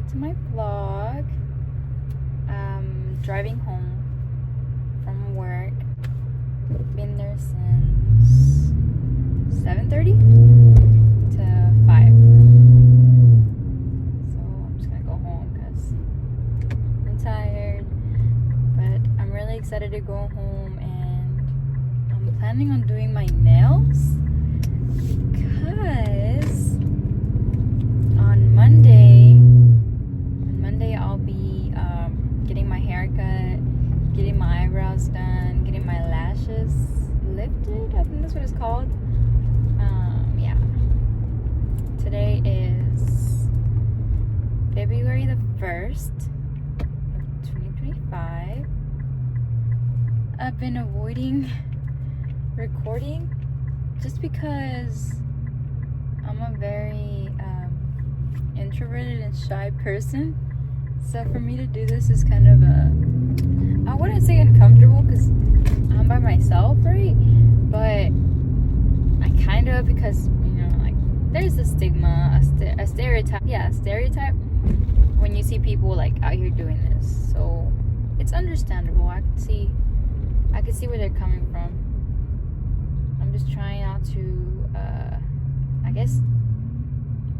to my vlog. Driving home from work. Been there since 7:30 to 5. So I'm just gonna go home because I'm tired. But I'm really excited to go home, and I'm planning on doing my nails because on Monday I'll be getting my hair cut, getting my eyebrows done, getting my lashes lifted. I think that's what it's called. Yeah. Today is February the 1st of 2025. I've been avoiding recording just because I'm a very introverted and shy person. So for me to do this is kind of I wouldn't say uncomfortable because I'm by myself, right? But I kind of, because, like, there's a stigma, a stereotype. Yeah, a stereotype when you see people, like, out here doing this. So it's understandable. I can see where they're coming from. I'm just trying not to, I guess,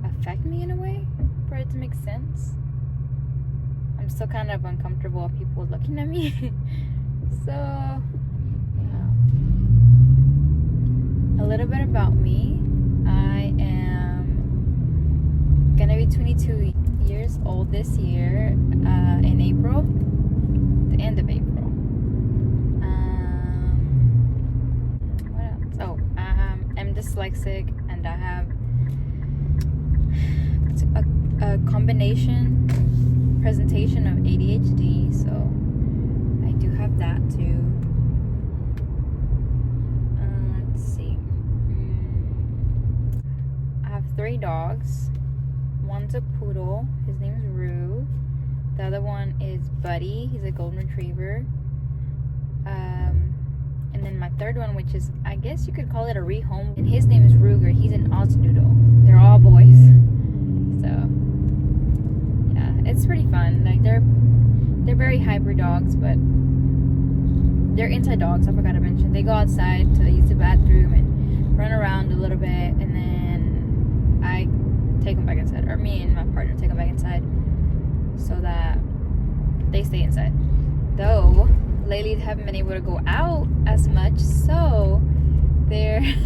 affect me in a way for it to make sense. I'm still kind of uncomfortable with people looking at me. So, a little bit about me. I am gonna be 22 years old this year, in April, the end of April. What else? Oh, I'm dyslexic, and I have a combination presentation of ADHD, so I do have that too. Let's see. I have 3 dogs. One's a poodle. His name is Rue. The other one is Buddy. He's a golden retriever. And then my third one, which is, I guess you could call it a rehome, and his name is Ruger. He's an Ausdoodle. They're all boys. So it's pretty fun. Like, they're very hyper dogs, but they're inside dogs. I forgot to mention. They go outside to use the bathroom and run around a little bit, and then I take them back inside, or me and my partner take them back inside, so that they stay inside. Though lately they haven't been able to go out as much, so they've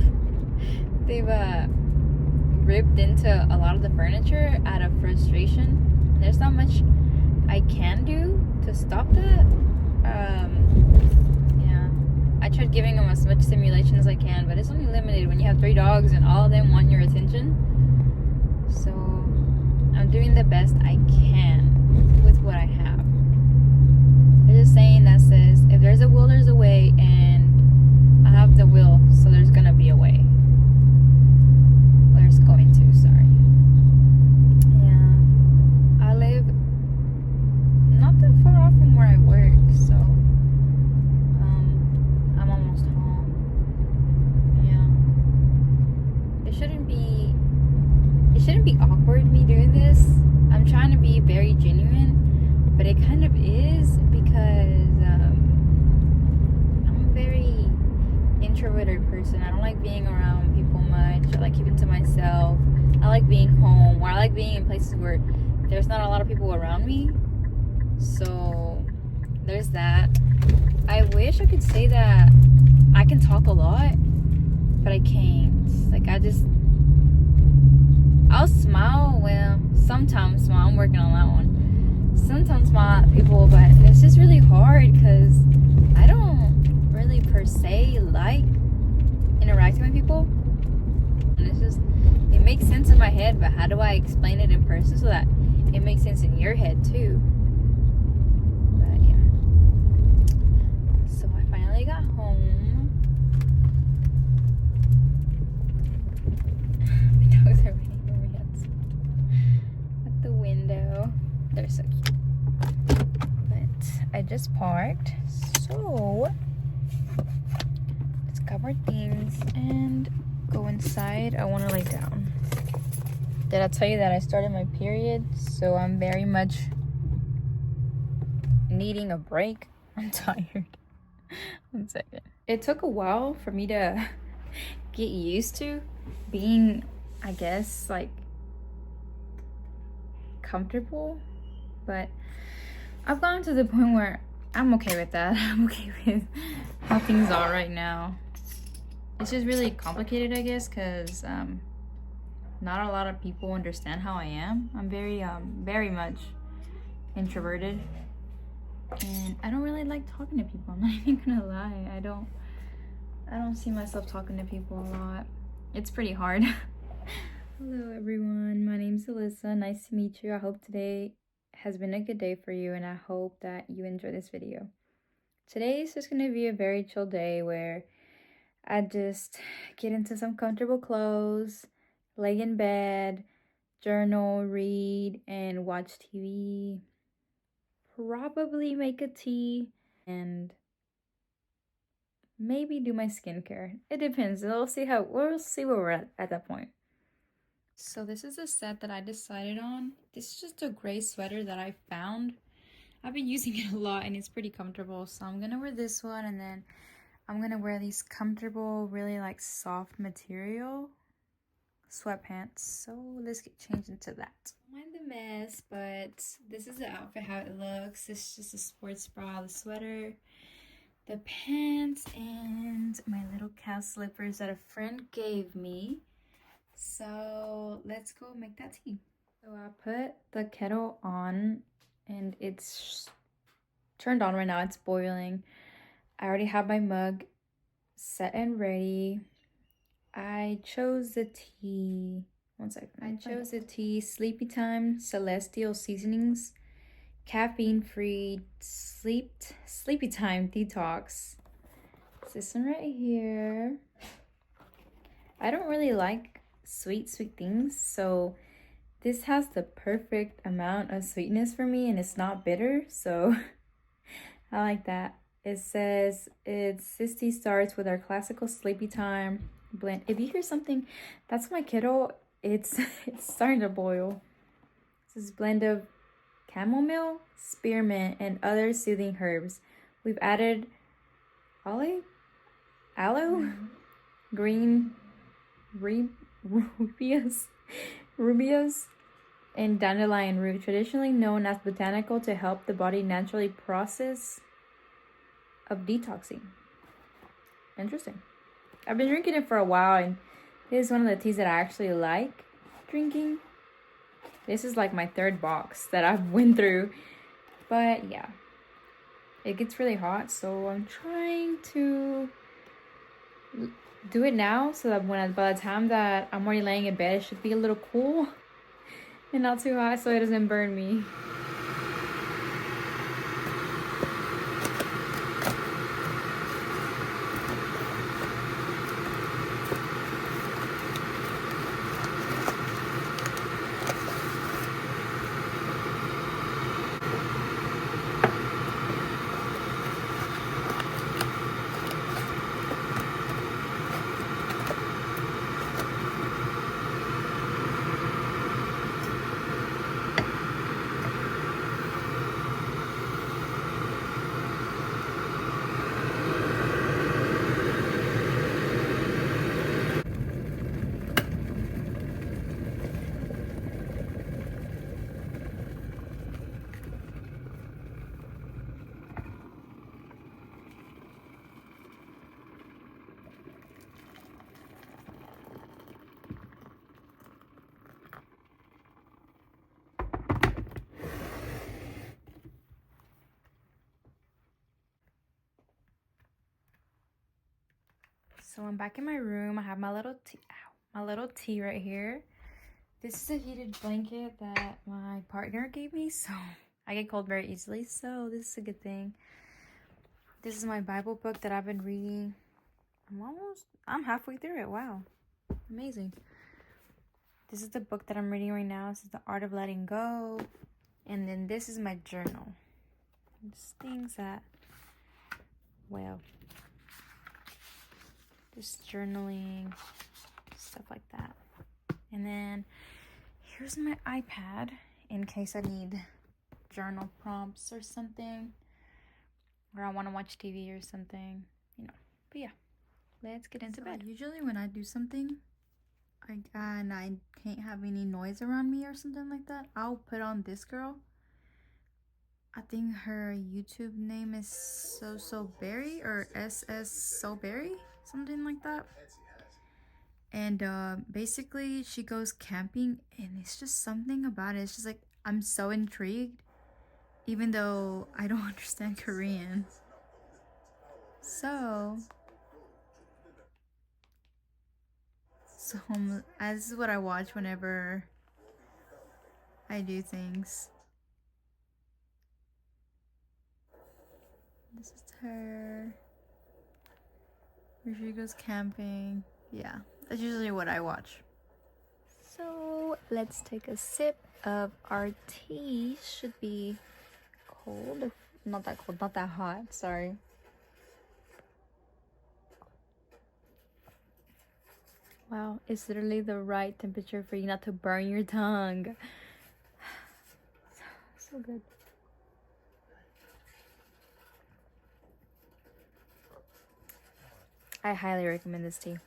ripped into a lot of the furniture out of frustration. There's not much I can do to stop that. Yeah, I tried giving them as much stimulation as I can, but it's only limited when you have 3 dogs and all of them want your attention. So I'm doing the best I can with what I have. There's a saying that says, if there's a will, there's a way, and I have the will, so there's gonna be a way. There's going to, sorry. I live not that far off from where I work, so I'm almost home. Yeah. It shouldn't be awkward me doing this. I'm trying to be very genuine, but it kind of is because I'm a very introverted person. I don't like being around people much. I like keeping to myself. I like being home, or I like being in places where there's not a lot of people around me. So there's that. I wish I could say that I can talk a lot, but I can't. Like, I'll smile. Well, sometimes smile. I'm working on that one. Sometimes smile at people, but it's just really hard because I don't really per se like interacting with people. And it makes sense in my head, but how do I explain it in person so that it makes sense in your head too? But yeah. So I finally got home. The dogs are waiting for me at the window. They're so cute. But I just parked, so let's cover things and go inside. I want to lay down. Did I tell you that I started my period? So I'm very much needing a break. I'm tired. 1 second. It took a while for me to get used to being, I guess, like comfortable, but I've gotten to the point where I'm okay with that. I'm okay with how things are right now. It's just really complicated, I guess, because not a lot of people understand how I am. I'm very much introverted, and I don't really like talking to people. I'm not even gonna lie. I don't see myself talking to people a lot. It's pretty hard. Hello everyone, my name's Alyssa. Nice to meet you. I hope today has been a good day for you, and I hope that you enjoy this video. Today is just gonna be a very chill day where I just get into some comfortable clothes, lay in bed, journal, read, and watch TV. Probably make a tea and maybe do my skincare. It depends. We'll see where we're at that point. So this is a set that I decided on. This is just a gray sweater that I found. I've been using it a lot and it's pretty comfortable. So I'm gonna wear this one, and then I'm gonna wear these comfortable, really like soft material sweatpants. So let's get changed into that. Mind the mess, but this is the outfit, how it looks. It's just a sports bra, the sweater, the pants, and my little cow slippers that a friend gave me. So let's go make that tea. So I put the kettle on and it's turned on right now. It's boiling. I already have my mug set and ready. I chose the tea. 1 second. I chose the tea Sleepy Time Celestial Seasonings, caffeine-free Sleepy Time Detox. It's this one right here. I don't really like sweet things, so this has the perfect amount of sweetness for me, and it's not bitter, so I like that. It says this tea starts with our classical Sleepy Time blend. If you hear something, that's my kettle. It's starting to boil. This is blend of chamomile, spearmint, and other soothing herbs. We've added aloe, green rubias, and dandelion root, traditionally known as botanical, to help the body naturally process of detoxing. Interesting. I've been drinking it for a while, and this is one of the teas that I actually like drinking. This is like my 3rd box that I've went through, but yeah, it gets really hot, so I'm trying to do it now so that by the time that I'm already laying in bed, it should be a little cool and not too hot, so it doesn't burn me. So I'm back in my room. I have my little tea right here. This is a heated blanket that my partner gave me, so I get cold very easily, so this is a good thing. This is my Bible book that I've been reading. I'm halfway through it. Wow, amazing. This is the book that I'm reading right now. This is The Art of Letting Go. And then this is my journal. Just things that, well, just journaling, stuff like that. And then here's my iPad in case I need journal prompts or something, or I want to watch TV or something, you know. But yeah, let's get into bed. Usually when I do something and I can't have any noise around me or something like that, I'll put on this girl. I think her YouTube name is So Berry or SS So Berry, something like that. And basically she goes camping, and it's just something about it. It's just like, I'm so intrigued, even though I don't understand Korean. So this is what I watch whenever I do things. This is her. Where she goes camping. Yeah, that's usually what I watch. So let's take a sip of our tea. Should be cold. Not that cold, not that hot, sorry. Wow, it's literally the right temperature for you not to burn your tongue. So good. I highly recommend this tea.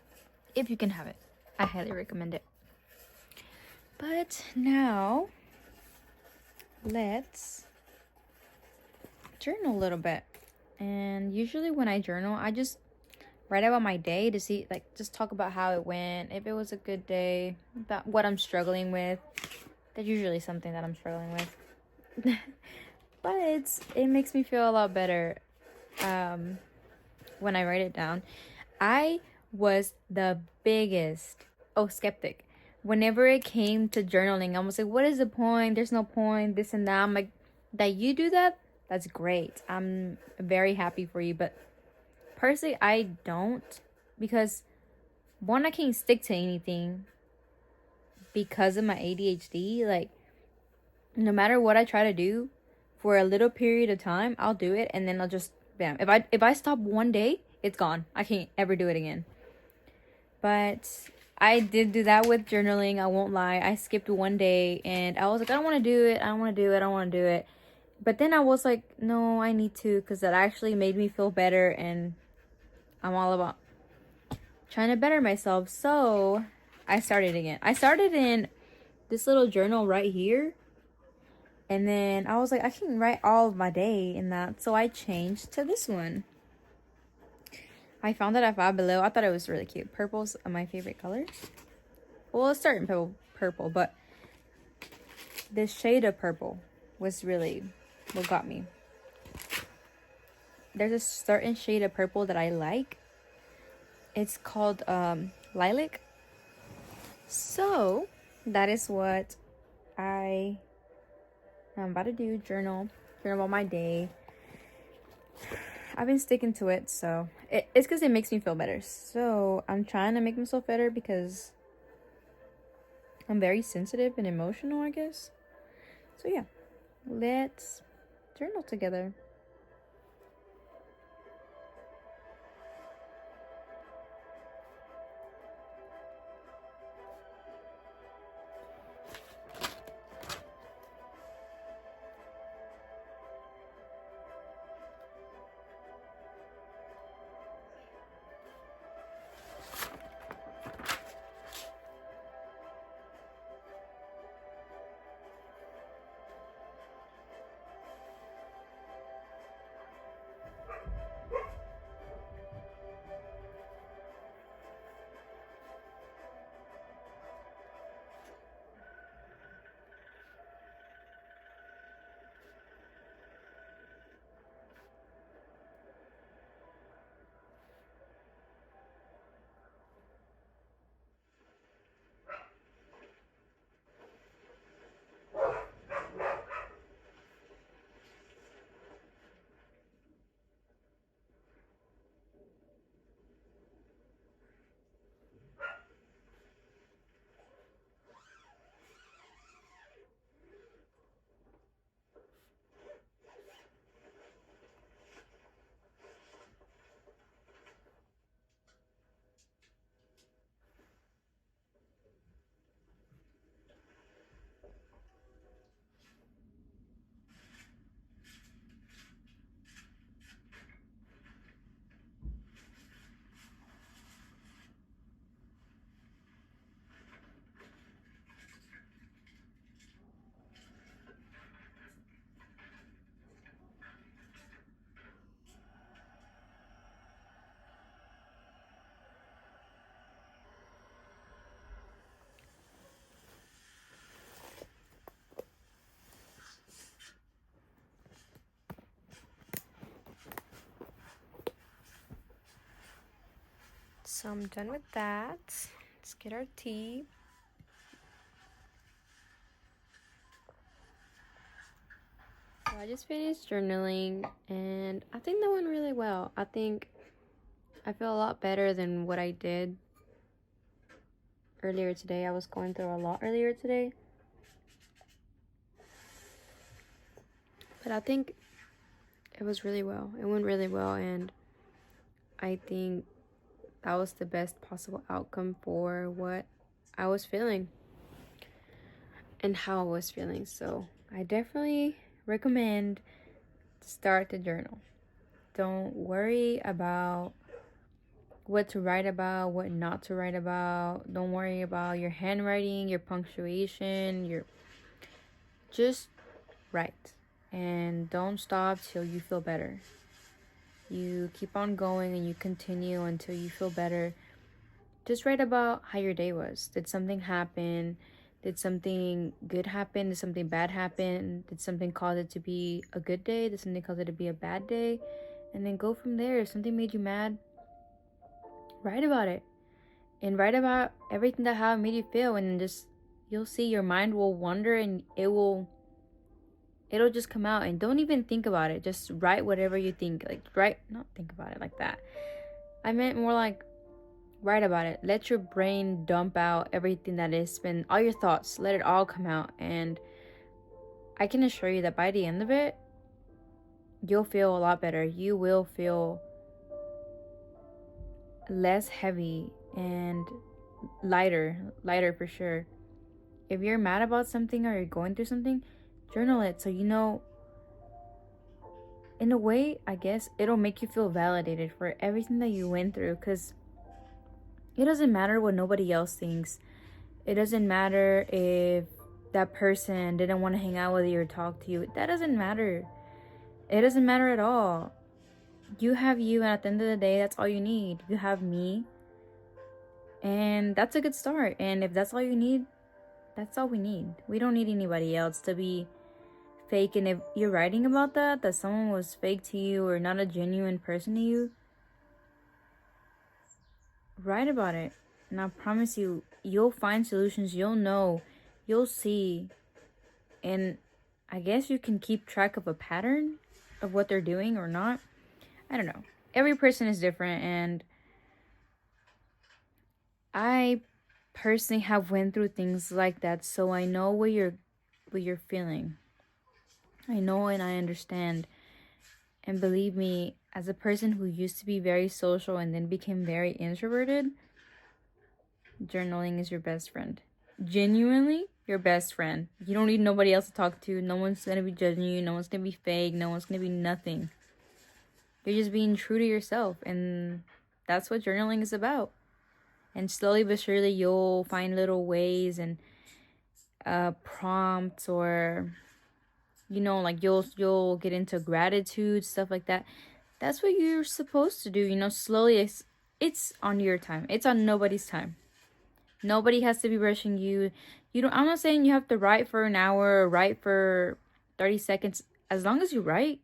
If you can have it, I highly recommend it. But now, let's journal a little bit. And usually when I journal, I just write about my day to see, like, just talk about how it went, if it was a good day, about what I'm struggling with. That's usually something that I'm struggling with. But it makes me feel a lot better when I write it down. I was the biggest skeptic. Whenever it came to journaling, I was like, what is the point? There's no point, this and that. I'm like, that you do that, that's great. I'm very happy for you. But personally, I don't, because one, I can't stick to anything because of my ADHD. Like, no matter what I try to do for a little period of time, I'll do it, and then I'll just bam. If I stop one day, it's gone. I can't ever do it again. But I did do that with journaling. I won't lie. I skipped one day and I was like, I don't want to do it. I don't want to do it. I don't want to do it. But then I was like, no, I need to, because that actually made me feel better. And I'm all about trying to better myself. So I started again. I started in this little journal right here. And then I was like, I can write all of my day in that. So I changed to this one. I found it at Five Below. I thought it was really cute. Purple's my favorite color. Well, it's starting purple, but this shade of purple was really what got me. There's a certain shade of purple that I like. It's called lilac. So that is what I'm about to do. Journal about my day. I've been sticking to it, so it's because it makes me feel better. So I'm trying to make myself better because I'm very sensitive and emotional, I guess. So yeah, let's journal together. So I'm done with that. Let's get our tea. So I just finished journaling and I think that went really well. I think I feel a lot better than what I did earlier today. I was going through a lot earlier today. But I think it was really well. It went really well, and I think that was the best possible outcome for what I was feeling and how I was feeling. So I definitely recommend to start the journal. Don't worry about what to write about, what not to write about. Don't worry about your handwriting, your punctuation, just write. And don't stop till you feel better. You keep on going and you continue until you feel better. Just write about how your day was. Did something happen? Did something good happen? Did something bad happen? Did something cause it to be a good day? Did something cause it to be a bad day? And then go from there. If something made you mad, write about it. And write about everything that how it made you feel. And just, you'll see your mind will wander and it'll just come out. And don't even think about it. Just write whatever you think. Not think about it like that. I meant more like, write about it. Let your brain dump out everything that has been, all your thoughts. Let it all come out. And I can assure you that by the end of it, you'll feel a lot better. You will feel less heavy and lighter for sure. If you're mad about something or you're going through something, journal it so you know. In a way, I guess it'll make you feel validated for everything that you went through, because it doesn't matter what nobody else thinks. It doesn't matter if that person didn't want to hang out with you or talk to you. That doesn't matter. It doesn't matter at all. You have you, and at the end of the day, that's all you need. You have me, and that's a good start. And if that's all you need, that's all we need. We don't need anybody else to be fake. And if you're writing about that someone was fake to you or not a genuine person to you, write about it. And I promise you, you'll find solutions. You'll know. You'll see. And I guess you can keep track of a pattern of what they're doing or not. I don't know. Every person is different, and I personally have went through things like that, so I know what you're feeling. I know and I understand. And believe me, as a person who used to be very social and then became very introverted, journaling is your best friend. Genuinely, your best friend. You don't need nobody else to talk to. No one's gonna be judging you. No one's gonna be fake. No one's gonna be nothing. You're just being true to yourself, and that's what journaling is about. And slowly but surely, you'll find little ways and prompts, or like you'll get into gratitude, stuff like that. That's what you're supposed to do. Slowly. It's on your time. It's on nobody's time. Nobody has to be rushing you. I'm not saying you have to write for an hour or write for 30 seconds. As long as you write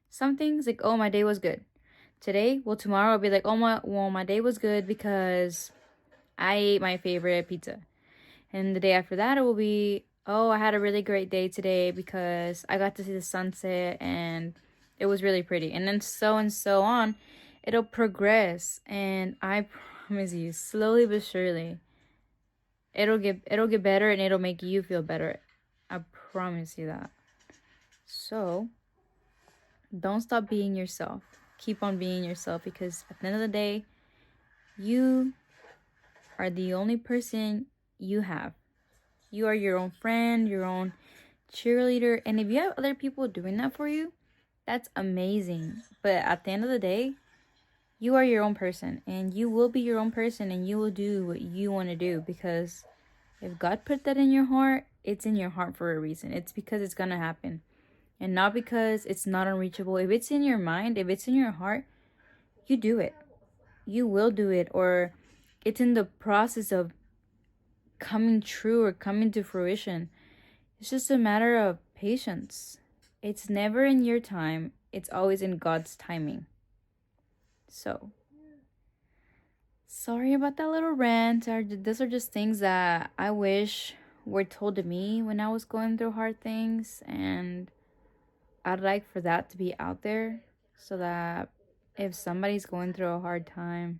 something, it's like, oh, my day was good today. Well, tomorrow I'll be like, oh, my day was good because I ate my favorite pizza. And the day after that, it will be, oh, I had a really great day today because I got to see the sunset and it was really pretty. And then so and so on. It'll progress. And I promise you, slowly but surely, it'll get better, and it'll make you feel better. I promise you that. So don't stop being yourself. Keep on being yourself, because at the end of the day, you are the only person you have. You are your own friend, your own cheerleader. And if you have other people doing that for you, that's amazing. But at the end of the day, you are your own person, and you will be your own person, and you will do what you want to do, because if God put that in your heart, it's in your heart for a reason. It's because it's going to happen, and not because it's not unreachable. If it's in your mind, if it's in your heart, you do it. You will do it, or it's in the process of coming true or coming to fruition. It's just a matter of patience. It's never in your time. It's always in God's timing. So Sorry about that little rant. These are just things that I wish were told to me when I was going through hard things, and I'd like for that to be out there so that if somebody's going through a hard time,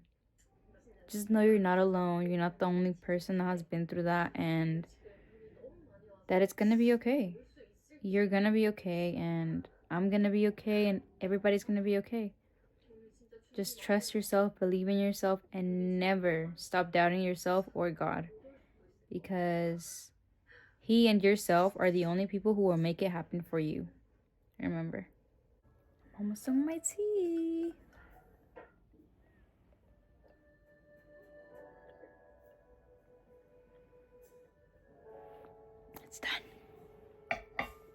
just know you're not alone. You're not the only person that has been through that, and that it's gonna be okay. You're gonna be okay, and I'm gonna be okay, and everybody's gonna be okay. Just trust yourself, believe in yourself, and never stop doubting yourself or God, because He and yourself are the only people who will make it happen for you. Remember. I'm almost done with my tea. It's done.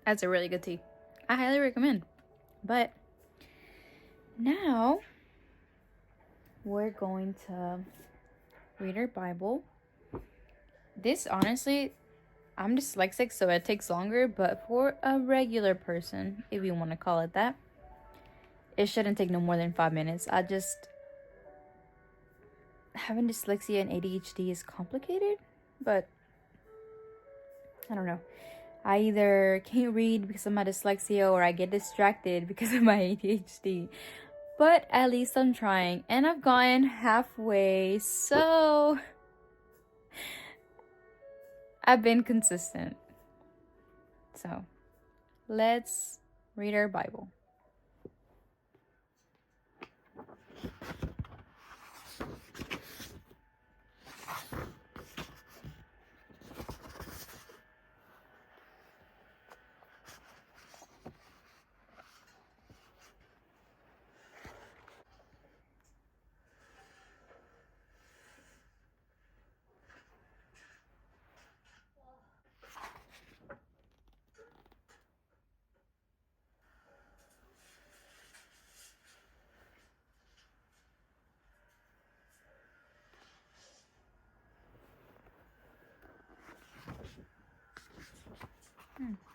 That's a really good tea. I highly recommend. But now we're going to read our Bible. This, honestly, I'm dyslexic, so it takes longer, but for a regular person, if you want to call it that, it shouldn't take no more than 5 minutes. Having dyslexia and ADHD is complicated, but I don't know. I either can't read because of my dyslexia or I get distracted because of my ADHD. But at least I'm trying, and I've gone halfway, so I've been consistent. So let's read our Bible.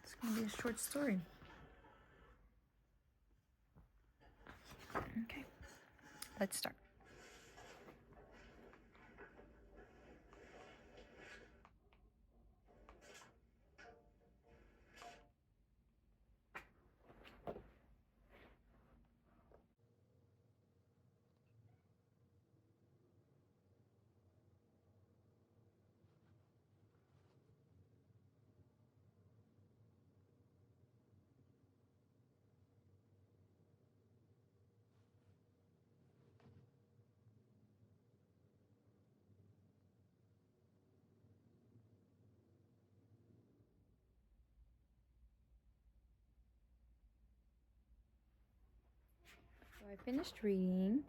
It's gonna be a short story. Okay, let's start. So I finished reading.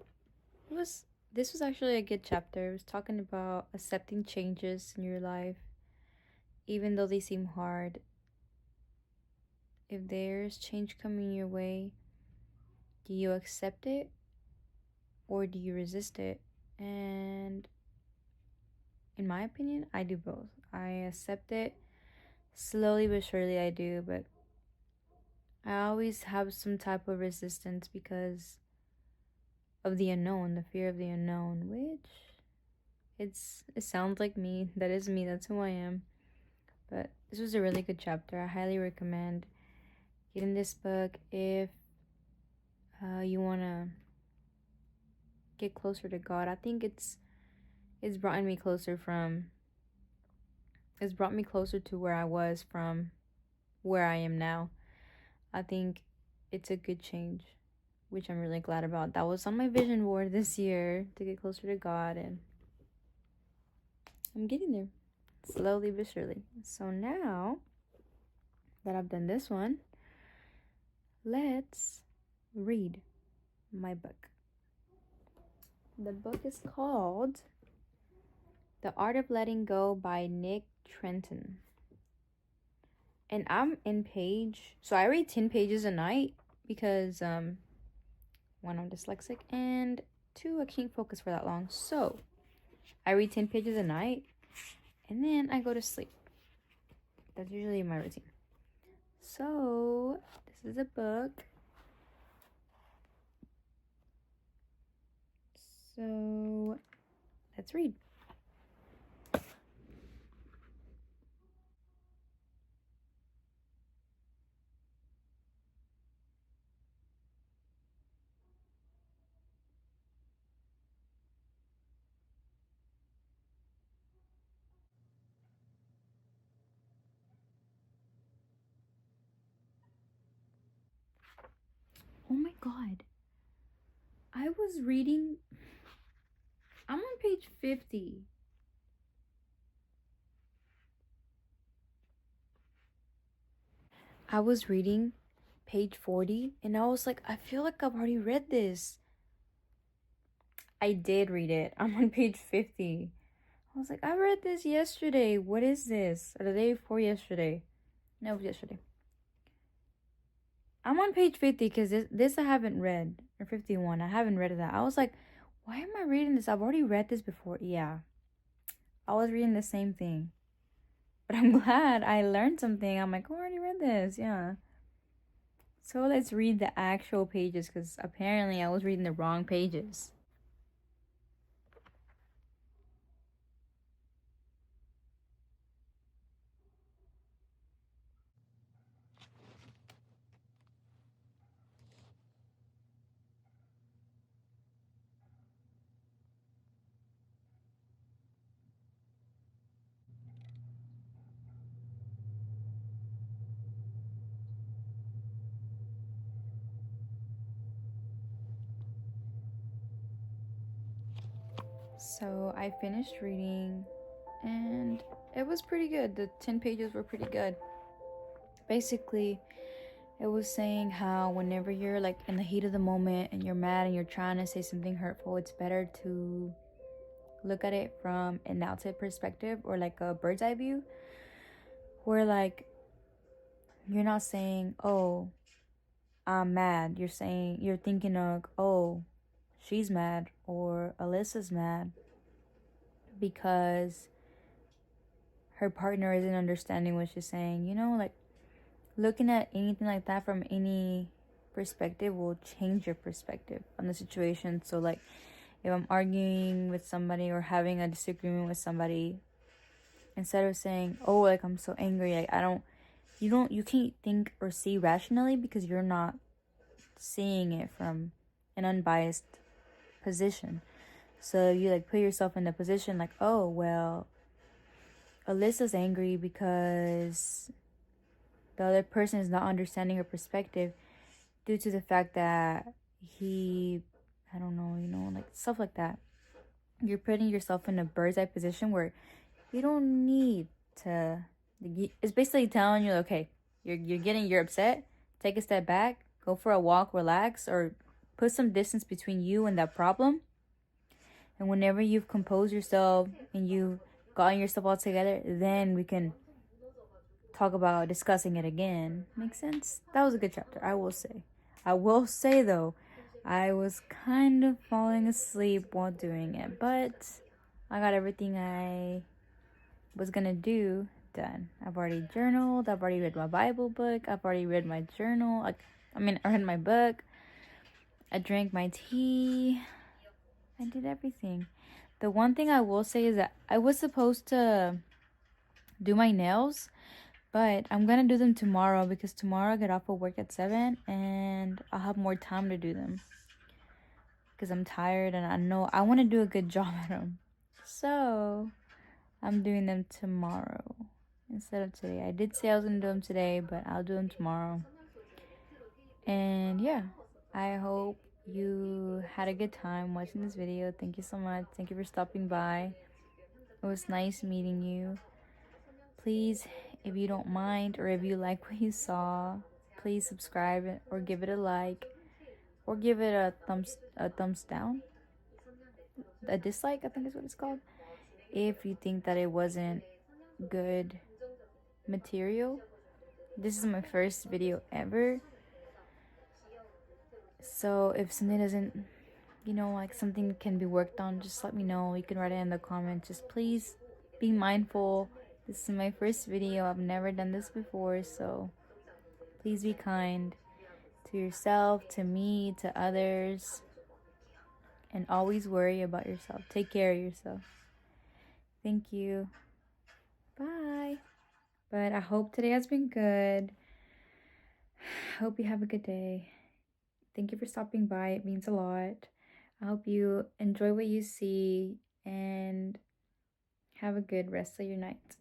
This was actually a good chapter. It was talking about accepting changes in your life, even though they seem hard. If there's change coming your way, do you accept it or do you resist it? And in my opinion, I do both. I accept it slowly but surely, I do, but I always have some type of resistance because of the unknown, the fear of the unknown, which it sounds like me. That is me. That's who I am. But this was a really good chapter. I highly recommend getting this book if you want to get closer to God. I think it's brought me closer to where I was from where I am now. I think it's a good change, which I'm really glad about. That was on my vision board this year to get closer to God, and I'm getting there slowly but surely. So now that I've done this one, let's read my book. The book is called The Art of Letting Go by Nick Trenton. And I'm in so I read 10 pages a night because one, I'm dyslexic, and two, I can't focus for that long. So I read 10 pages a night and then I go to sleep. That's usually my routine. So this is a book. So let's read. Oh my god. I was reading. I'm on page 50. I was reading page 40 and I was like, I feel like I've already read this. I did read it. I'm on page 50. I was like, I read this yesterday. What is this? Or the day before yesterday. No, it was yesterday. I'm on page 50 because this I haven't read. Or 51. I haven't read that. I was like, why am I reading this? I've already read this before. Yeah. I was reading the same thing. But I'm glad I learned something. I'm like, oh, I already read this. Yeah. So let's read the actual pages because apparently I was reading the wrong pages. So I finished reading and it was pretty good. The 10 pages were pretty good. Basically, it was saying how whenever you're like in the heat of the moment and you're mad and you're trying to say something hurtful, it's better to look at it from an outside perspective or like a bird's eye view, where like you're not saying, oh, I'm mad. You're thinking of, oh, she's mad or Alyssa's mad because her partner isn't understanding what she's saying. You know, like looking at anything like that from any perspective will change your perspective on the situation. So like if I'm arguing with somebody or having a disagreement with somebody, instead of saying, oh, like I'm so angry, like you can't think or see rationally because you're not seeing it from an unbiased position. So you like put yourself in the position like, oh, well, Alyssa's angry because the other person is not understanding her perspective due to the fact that I don't know, like stuff like that. You're putting yourself in a bird's eye position where you don't need to. It's basically telling you, okay, you're upset. Take a step back, go for a walk, relax, or put some distance between you and that problem. And whenever you've composed yourself and you've gotten yourself all together, then we can talk about discussing it again. Make sense? That was a good chapter, I will say. I will say though, I was kind of falling asleep while doing it, but I got everything I was gonna do done. I've already journaled, I've already read my Bible book, I've already read my journal. I read my book, I drank my tea, I did everything. The one thing I will say is that I was supposed to do my nails, but I'm gonna do them tomorrow because tomorrow I get off of work at 7 and I'll have more time to do them because I'm tired and I know I want to do a good job at them. So I'm doing them tomorrow instead of today. I did say I was gonna do them today, but I'll do them tomorrow. And yeah, I hope you had a good time watching this video. Thank you so much. Thank you for stopping by. It was nice meeting you. Please, if you don't mind or if you like what you saw, please subscribe or give it a like or give it a thumbs down. A dislike, I think is what it's called. If you think that it wasn't good material. This is my first video ever. So if something doesn't, like something can be worked on, just let me know. You can write it in the comments. Just please be mindful. This is my first video. I've never done this before, so please be kind to yourself, to me, to others. and always worry about yourself. Take care of yourself. Thank you. Bye. But I hope today has been good. Hope you have a good day. Thank you for stopping by. It means a lot. I hope you enjoy what you see and have a good rest of your night.